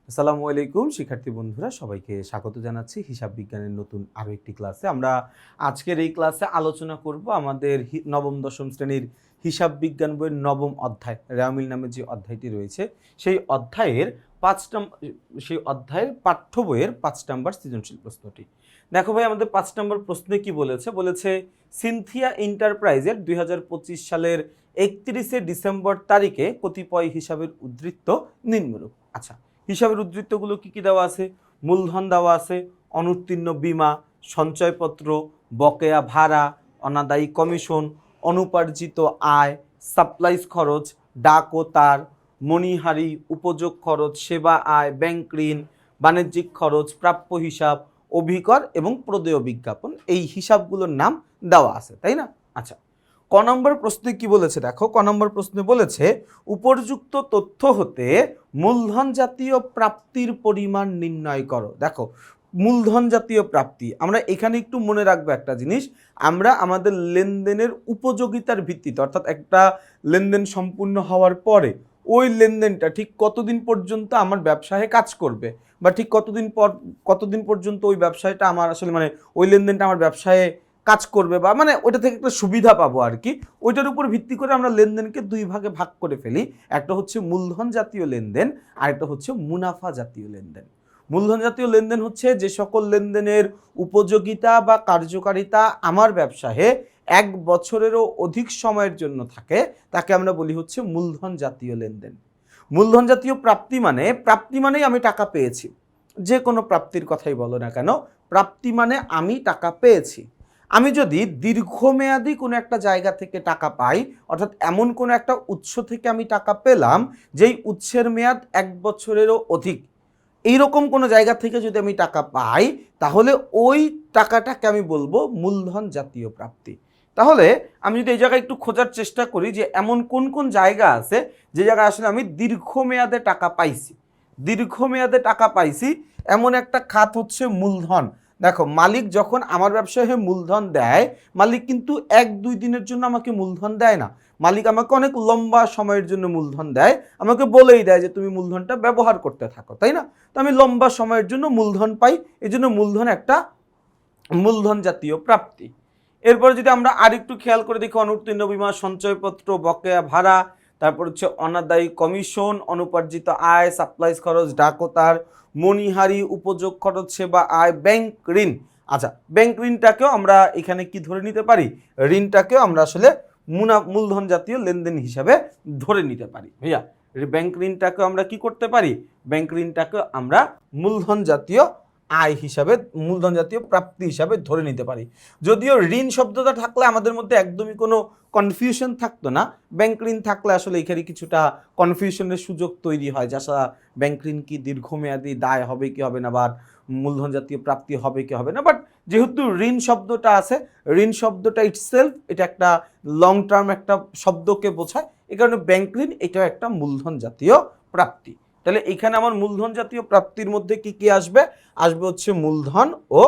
আসসালামু আলাইকুম শিক্ষার্থী বন্ধুরা, সবাইকে স্বাগত জানাচ্ছি হিসাব বিজ্ঞানের নতুন আরও একটি ক্লাসে। আমরা আজকের এই ক্লাসে আলোচনা করব আমাদের নবম দশম শ্রেণীর হিসাব বিজ্ঞান বইয়ের নবম অধ্যায় রেওয়ামিল নামে যে অধ্যায়টি রয়েছে সেই অধ্যায়ের পাঠ্য বইয়ের 5 নম্বর সৃজনশীল প্রশ্নটি। দেখো ভাই, আমাদের 5 নম্বর প্রশ্নে কি বলেছে সিনথিয়া এন্টারপ্রাইজের 2025 সালের 31শে ডিসেম্বর তারিখে কতিপয় হিসাবের উদ্ধৃত নিম্নরূপ। আচ্ছা, হিসাবের উদ্ধৃতগুলো কি দেওয়া আছে? মূলধন দেওয়া আছে, অনুত্তীর্ণ বীমা, সঞ্চয়পত্র, বকেয়া ভাড়া, অনাদায়ী কমিশন, অনুপার্জিত আয়, সাপ্লাইজ খরচ, ডাক ও তার, মণিহারি, উপযোগ খরচ, সেবা আয়, ব্যাংক ঋণ, বাণিজ্যিক খরচ, প্রাপ্য হিসাব, অভিকর এবং প্রদেয় বিজ্ঞাপন, এই হিসাবগুলোর নাম দেওয়া আছে, তাই না? আচ্ছা, ক নম্বর প্রশ্নে কি বলেছে দেখো। ক নম্বর প্রশ্নে বলেছে উপর্যুক্ত তথ্য হতে মূলধন জাতীয় প্রাপ্তির পরিমাণ নির্ণয় করো। দেখো, মূলধন জাতীয় প্রাপ্তি, আমরা এখানে একটু মনে রাখবো একটা জিনিস, আমরা আমাদের লেনদেনের উপযোগিতার ভিত্তিতে, অর্থাৎ একটা লেনদেন সম্পূর্ণ হওয়ার পরে ওই লেনদেনটা ঠিক কতদিন পর্যন্ত আমার ব্যবসায় কাজ করবে, বা ঠিক কতদিন পর্যন্ত ওই ব্যবসায়টা আমার আসলে ওই লেনদেনটা আমার ব্যবসায় কাজ করবে, বা ওইটা থেকে একটা সুবিধা পাবো আর কি, ওইটার উপর ভিত্তি করে আমরা লেনদেনকে দুই ভাগে ভাগ করে ফেলি। একটা হচ্ছে মূলধন জাতীয় লেনদেন, আর একটা হচ্ছে মুনাফা জাতীয় লেনদেন। মূলধন জাতীয় লেনদেন হচ্ছে যে সকল লেনদেনের উপযোগিতা বা কার্যকারিতা আমার ব্যবসায়ে 1 বছরেরও অধিক সময়ের জন্য থাকে, তাকে আমরা বলি হচ্ছে মূলধন জাতীয় লেনদেন। মূলধন জাতীয় প্রাপ্তি মানেই আমি টাকা পেয়েছি, যে কোনো প্রাপ্তির কথাই বলো না কেন, প্রাপ্তি মানে আমি টাকা পেয়েছি। আমি যদি দীর্ঘমেয়াদী কোনো একটা জায়গা থেকে টাকা পাই, অর্থাৎ এমন কোনো একটা উৎস থেকে আমি টাকা পেলাম যেই উৎসের মেয়াদ 1 বছরেরও অধিক, এইরকম কোনো জায়গা থেকে যদি আমি টাকা পাই, তাহলে ওই টাকাটাকে আমি বলবো মূলধন জাতীয় প্রাপ্তি। তাহলে আমি যদি এই জায়গায় একটু খোঁজার চেষ্টা করি যে এমন কোন কোন জায়গা আছে যে জায়গায় আসলে আমি দীর্ঘমেয়াদে টাকা পাইছি, এমন একটা খাত হচ্ছে মূলধন। দেখো, মালিক যখন আমার ব্যবসায় মূলধন দেয়, মালিক কিন্তু 1-2 দিনের জন্য আমাকে মূলধন দেয় না, মালিক আমাকে অনেক লম্বা সময়ের জন্য মূলধন দেয়, আমাকে বলেই দেয় যে তুমি মূলধনটা ব্যবহার করতে থাকো, তাই না? তো আমি লম্বা সময়ের জন্য মূলধন পাই, এই জন্য মূলধন একটা মূলধন জাতীয় প্রাপ্তি। এরপরে যদি আমরা আরেকটু খেয়াল করে দেখি, অনুত্তীর্ণ বীমা, সঞ্চয়পত্র, বকেয়া ভাড়া, তারপর হচ্ছে অনাদায়ী কমিশন, অনুপার্জিত আয়, সাপ্লাইজ খরচ, ডাক ও তার, মণিহারি, উপযোগ খরচ, সেবা আয়, ব্যাংক ঋণ। আচ্ছা, ব্যাংক ঋণটাকেও আমরা এখানে কি ধরে নিতে পারি? ঋণটাকেও আমরা আসলে মূলধন জাতীয় লেনদেন হিসাবে ধরে নিতে পারি। ভাইয়া, ব্যাংক ঋণটাকেও আমরা কি করতে পারি? ব্যাংক ঋণটাকেও আমরা মূলধন জাতীয় আয় হিসাবে, মূলধন জাতীয় প্রাপ্তি হিসাবে ধরে নিতে পারি। যদিও ঋণ শব্দটা থাকলে আমাদের মধ্যে একদমই কোনো কনফিউশন থাকতো না, ব্যাংক ঋণ থাকলে আসলে এখানে কিছুটা কনফিউশনের সুযোগ তৈরি হয়, যে আসলে ব্যাংক ঋণ কি দীর্ঘমেয়াদী দায় হবে কি হবে না, বা মূলধন জাতীয় প্রাপ্তি হবে কি হবে না। বাট যেহেতু ঋণ শব্দটা আছে, ঋণ শব্দটা ইটসেলফ এটা একটা লং টার্ম একটা শব্দকে বোঝায়, এই কারণে ব্যাংক ঋণ এটাও একটা মূলধন জাতীয় প্রাপ্তি। তাহলে এখানে আমার মূলধন জাতীয় প্রাপ্তির মধ্যে কি কি আসবে? আসবে হচ্ছে মূলধন ও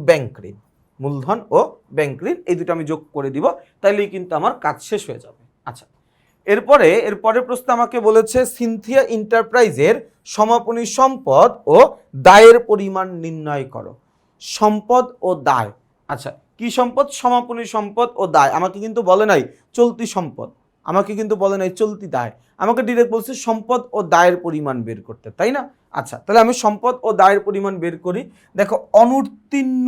ব্যাংক ঋণ। মূলধন ও ব্যাংক ঋণ এই দুটো আমি যোগ করে দিব, তাইলেই কিন্তু আমার কাজ শেষ হয়ে যাবে। আচ্ছা, এরপরে প্রশ্ন আমাকে বলেছে সিনথিয়া এন্টারপ্রাইজের সমাপনী সম্পদ ও দায়ের পরিমাণ নির্ণয় করো। সম্পদ ও দায়, আচ্ছা কি সম্পদ? সমাপনী সম্পদ ও দায়। আমাকে কিন্তু বলে নাই চলতি সম্পদ, আমাকে কিন্তু বলে নাই চলতি দায়, আমাকে ডিরেক্ট বলছে সম্পদ ও দায়ের পরিমাণ বের করতে, তাই না? আচ্ছা, তাহলে আমি সম্পদ ও দায়ের পরিমাণ বের করি। দেখো, অনুত্তীর্ণ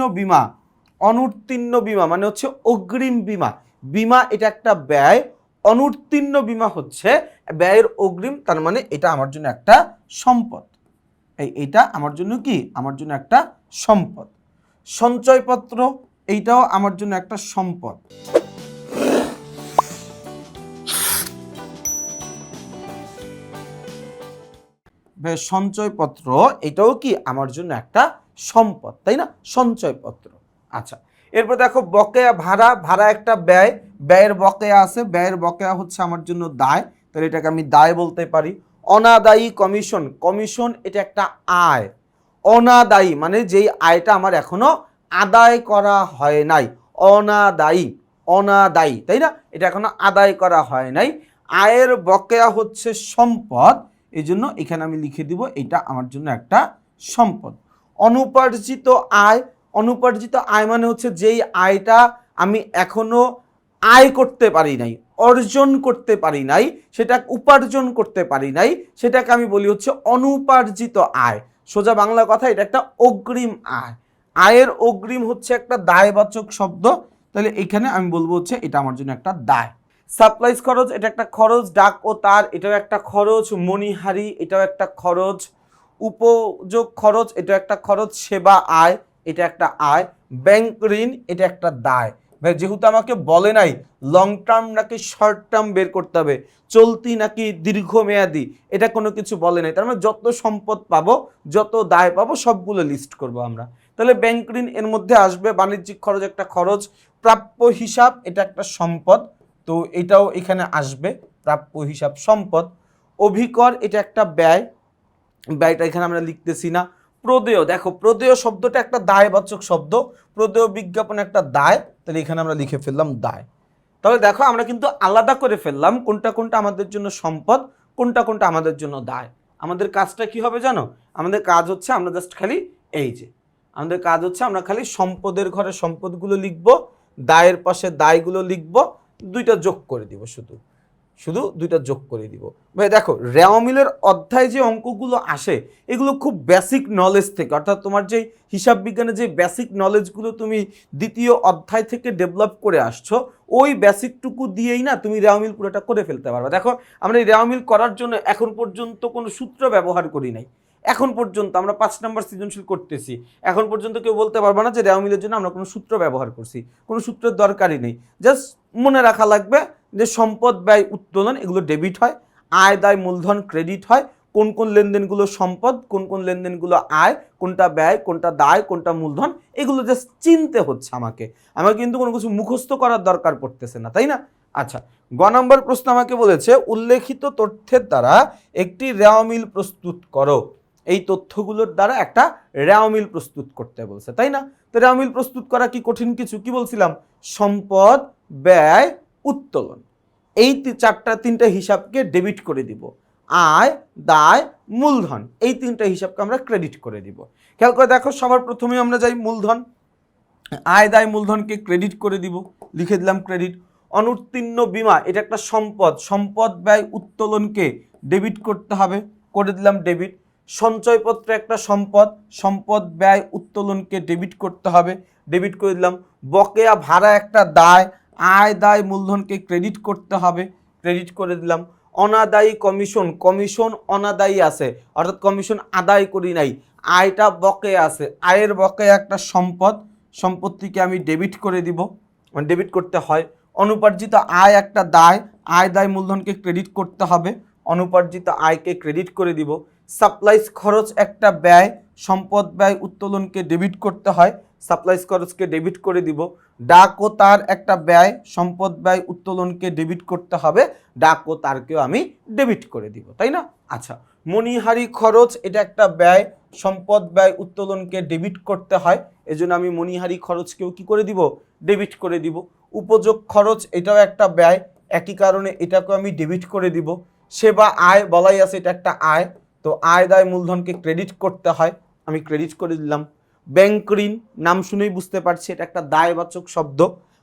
বীমা মানে হচ্ছে অগ্রিম বীমা। বীমা এটা একটা ব্যয়, অনুত্তীর্ণ বীমা হচ্ছে ব্যয়ের অগ্রিম, তার মানে এটা আমার জন্য একটা সম্পদ। এইটা আমার জন্য কি? আমার জন্য একটা সম্পদ। সঞ্চয়পত্র, এইটাও আমার জন্য একটা সম্পদ। সঞ্চয়পত্র এটাও কি আমার জন্য একটা সম্পদ, তাই না? সঞ্চয়পত্র। আচ্ছা, এরপর দেখো বকেয়া ভাড়া একটা ব্যয়, ব্যয়ের বকেয়া আছে, ব্যয়ের বকেয়া হচ্ছে আমার জন্য দায়, তাহলে এটাকে আমি দায় বলতে পারি। অনাদায়ী কমিশন এটা একটা আয়। অনাদায়ী মানে যেই আয়টা আমার এখনো আদায় করা হয় নাই, অনাদায়ী, তাই না? এটা এখনো আদায় করা হয় নাই। আয়ের বকেয়া হচ্ছে সম্পদ, এই জন্য এখানে আমি লিখে দিব এটা আমার জন্য একটা সম্পদ। অনুপার্জিত আয়, অনুপার্জিত আয় মানে হচ্ছে যেই আয়টা আমি এখনো আয় করতে পারি নাই, অর্জন করতে পারি নাই, সেটা উপার্জন করতে পারি নাই, সেটাকে আমি বলি হচ্ছে অনুপার্জিত আয়। সোজা বাংলা কথা, এটা একটা অগ্রিম আয়। আয়ের অগ্রিম হচ্ছে একটা দায়বাচক শব্দ, তাহলে এখানে আমি বলবো হচ্ছে এটা আমার জন্য একটা দায়। সাপ্লাইজ খরচ, এটা একটা খরচ। ডাক ও তার, এটাও একটা খরচ। মণিহারি, এটাও একটা খরচ। উপযোগ খরচ, এটা একটা খরচ। সেবা আয়, এটা একটা আয়। ব্যাংক ঋণ, এটা একটা দায়। ভাই যেহেতু আমাকে বলে নাই লং টার্ম নাকি শর্ট টার্ম বের করতে হবে, চলতি নাকি দীর্ঘমেয়াদী, এটা কোনো কিছু বলে নাই, তার মানে যত সম্পদ পাবো, যত দায় পাবো, সবগুলো লিস্ট করব আমরা। তাহলে ব্যাংক ঋণ এর মধ্যে আসবে। বাণিজ্যিক খরচ একটা খরচ। প্রাপ্য হিসাব, এটা একটা সম্পদ, তো এটাও এখানে আসবে, প্রাপ্য হিসাব সম্পদ। অভিকর, এটা একটা ব্যয়, ব্যয়টা এখানে আমরা লিখতেছি না। প্রদেয়, দেখো প্রদেয় শব্দটা একটা দায়বাচক শব্দ, প্রদেয় বিজ্ঞাপন একটা দায়, তাহলে এখানে আমরা লিখে ফেললাম দায়। তাহলে দেখো আমরা কিন্তু আলাদা করে ফেললাম কোনটা কোনটা আমাদের জন্য সম্পদ, কোনটা কোনটা আমাদের জন্য দায়। আমাদের কাজটা কি হবে জানো? আমাদের কাজ হচ্ছে আমরা জাস্ট খালি এই যে, আমাদের কাজ হচ্ছে আমরা খালি সম্পদের ঘরে সম্পদগুলো লিখব, দায়ের পাশে দায়গুলো লিখব, দুইটা যোগ করে দিব, শুধু শুধু দুইটা যোগ করে দিব। ভাই দেখো রেওয়া মিলের অধ্যায় যে অঙ্কগুলো আসে এগুলো খুব বেসিক নলেজ থেকে, অর্থাৎ তোমার যে হিসাব বিজ্ঞানের যে বেসিক নলেজগুলো তুমি দ্বিতীয় অধ্যায় থেকে ডেভেলপ করে আসছো, ওই বেসিকটুকু দিয়েই না তুমি রেওয়া মিল পুরোটা করে ফেলতে পারবে। দেখো আমরা এই রেওয়া মিল করার জন্য এখন পর্যন্ত কোনো সূত্র ব্যবহার করি নাই। এখন পর্যন্ত আমরা 5 নম্বর সৃজনশীল করতেছি, এখন পর্যন্ত কেউ বলতে পারবে না যে রেওয়া মিলের জন্য আমরা কোনো সূত্র ব্যবহার করছি। কোনো সূত্রের দরকারই নেই, জাস্ট মনে রাখা লাগবে যে সম্পদ ব্যয় উত্তোলন এগুলো ডেবিট হয়, আয় দায় মূলধন ক্রেডিট হয়, কোন কোন লেনদেনগুলো সম্পদ, কোন কোন লেনদেনগুলো আয়, কোনটা ব্যয়, কোনটা দায়, কোনটা মূলধন, এগুলো জাস্ট চিনতে হচ্ছে আমাকে। আমাকে কিন্তু কোনো কিছু মুখস্থ করার দরকার পড়তেছে না, তাই না? আচ্ছা, গ নম্বর প্রশ্ন আমাকে বলেছে উল্লেখিত তথ্যের দ্বারা একটি রেওয়া মিল প্রস্তুত করো। এই তথ্যগুলোর দ্বারা একটা রেওয়া মিল প্রস্তুত করতে বলছে, তাই না? তো রেওয়া মিল প্রস্তুত করা কি কঠিন কিছু? কি বলছিলাম? সম্পদ ব্যয় উত্তোলন, এই তিনটা হিসাবকে ডেবিট করে দিব। আয় দায় মূলধন, এই তিনটা হিসাবকে আমরা ক্রেডিট করে দিব। খেয়াল করে দেখো, সবার প্রথমে আমরা যাই মূলধন। আয় দায় মূলধনকে ক্রেডিট করে দিব, লিখে দিলাম ক্রেডিট। অনুত্তীর্ণ বীমা, এটা একটা সম্পদ, সম্পদ ব্যয় উত্তোলনকে ডেবিট করতে হবে, করে দিলাম ডেবিট। সঞ্চয়পত্র একটা সম্পদ, সম্পদ ব্যয় উত্তোলনকে ডেবিট করতে হবে, ডেবিট করে দিলাম। বকেয়া ভাড়া একটা দায়, আয় দায় মূলধনকে ক্রেডিট করতে হবে, ক্রেডিট করে দিলাম। অনাদায়ী কমিশন, কমিশন অনাদায়ী আছে, অর্থাৎ কমিশন আদায় করি নাই, আয়টা বকেয়া আছে, আয়ের বকেয়া একটা সম্পদ, সম্পত্তিকে আমি ডেবিট করে দিব, মানে ডেবিট করতে হয়। অনুপার্জিত আয় একটা দায়, আয় দায় মূলধনকে ক্রেডিট করতে হবে, অনুপার্জিত আয়কে ক্রেডিট করে দিব। সাপ্লাইজ খরচ একটা ব্যয়, সম্পদ ব্যয় উত্তোলনকে ডেবিট করতে হয়, সাপ্লাইজ খরচকে ডেবিট করে দিব। ডাক ও তার একটা ব্যয়, সম্পদ ব্যয় উত্তোলনকে ডেবিট করতে হবে, ডাক ও তারকেও আমি ডেবিট করে দিব, তাই না? আচ্ছা, মণিহারি খরচ, এটা একটা ব্যয়, সম্পদ ব্যয় উত্তোলনকে ডেবিট করতে হয়, এজন্য আমি মণিহারি খরচকেও কি করে দিব? ডেবিট করে দিব। উপযোগ খরচ, এটাও একটা ব্যয়, একই কারণে এটাকেও আমি ডেবিট করে দিব। সেবা আয় বলাই আছে, এটা একটা আয়, তো আয় দায় মূলধনকে ক্রেডিট করতে হয়, আমি ক্রেডিট করে দিলাম। ব্যাংক ঋণ, নাম শুনেই বুঝতে পারছি এটা একটা দায়বাচক শব্দ,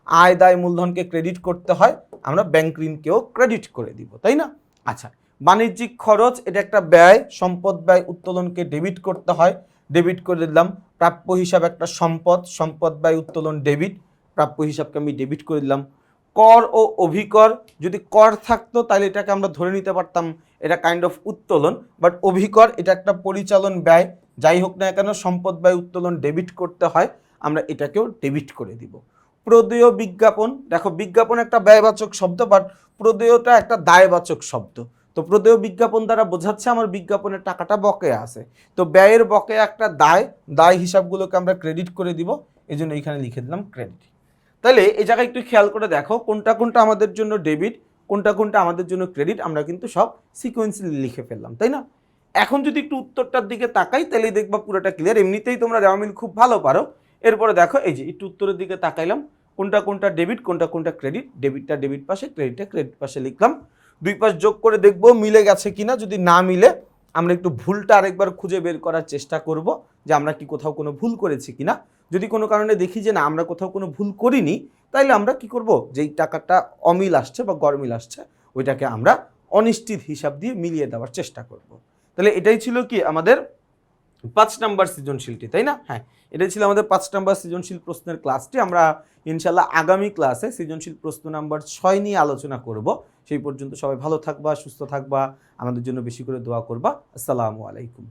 আয় দায় মূলধনকে ক্রেডিট করতে হয়, আমরা ব্যাংক ঋণকেও ক্রেডিট করে দিব, তাই না? আচ্ছা, বাণিজ্যিক খরচ, এটা একটা ব্যয়, সম্পদ ব্যয় উত্তোলনকে ডেবিট করতে হয়, ডেবিট করে দিলাম। প্রাপ্য হিসাব একটা সম্পদ, সম্পদ ব্যয় উত্তোলন ডেবিট, প্রাপ্য হিসাবকে আমি ডেবিট করে দিলাম। কর ও অভিকর, যদি কর থাকতো তাহলে এটাকে আমরা ধরে নিতে পারতাম এটা কাইন্ড অফ উত্তোলন, বাট অভিকর এটা একটা পরিচালন ব্যয়, যাই হোক না কেন সম্পদ ব্যয় উত্তোলন ডেবিট করতে হয়, আমরা এটাকেও ডেবিট করে দিব। প্রদেয় বিজ্ঞাপন, দেখো বিজ্ঞাপন একটা ব্যয়বাচক শব্দ, বাট প্রদেয়টা একটা দায়বাচক শব্দ, তো প্রদেয় বিজ্ঞাপন দ্বারা বোঝাচ্ছে আমার বিজ্ঞাপনের টাকাটা বকেয়া আছে, তো ব্যয়ের বকেয়া একটা দায়, দায় হিসাবগুলোকে আমরা ক্রেডিট করে দিব, এই জন্য এখানে লিখে দিলাম ক্রেডিট। তাহলে এই জায়গায় একটু খেয়াল করে দেখো কোনটা কোনটা আমাদের জন্য ডেবিট, কোনটা কোনটা আমাদের জন্য ক্রেডিট, আমরা কিন্তু সব সিকোয়েন্সিয়ালি লিখে ফেললাম, তাই না? এখন যদি একটু উত্তরটার দিকে তাকাই তাহলেই দেখবা পুরোটা ক্লিয়ার। এমনিতেই তোমরা রেওয়া মিল খুব ভালো পারো, এরপরে দেখো এই যে একটু উত্তরের দিকে তাকাইলাম, কোনটা কোনটা ডেবিট, কোনটা কোনটা ক্রেডিট, ডেবিটটা ডেবিট পাশে, ক্রেডিটটা ক্রেডিট পাশে লিখলাম। দুই পাশ যোগ করে দেখব মিলে গেছে কিনা। যদি না মিলে আমরা একটু ভুলটা আরেকবার খুঁজে বের করার চেষ্টা করব যে আমরা কি কোথাও কোনো ভুল করেছি কিনা। যদি কোনো কারণে দেখি যে না আমরা কোথাও কোনো ভুল করিনি, তাইলে আমরা কি করব, যেই টাকাটা অমিল আসছে বা গরমিল আসছে ওইটাকে আমরা অনিশ্চিত হিসাব দিয়ে মিলিয়ে দেওয়ার চেষ্টা করব। তাহলে এটাই ছিল কি আমাদের 5 নাম্বার সৃজনশীলটি, তাই না? হ্যাঁ, এটাই ছিল আমাদের 5 নাম্বার সৃজনশীল প্রশ্নের ক্লাসটি। আমরা ইনশাল্লাহ আগামী ক্লাসে সৃজনশীল প্রশ্ন নাম্বার 6 নিয়ে আলোচনা করব। সেই পর্যন্ত সবাই ভালো থাকবা, সুস্থ থাকবা, আমাদের জন্য বেশি করে দোয়া করবা। আসসালামু আলাইকুম।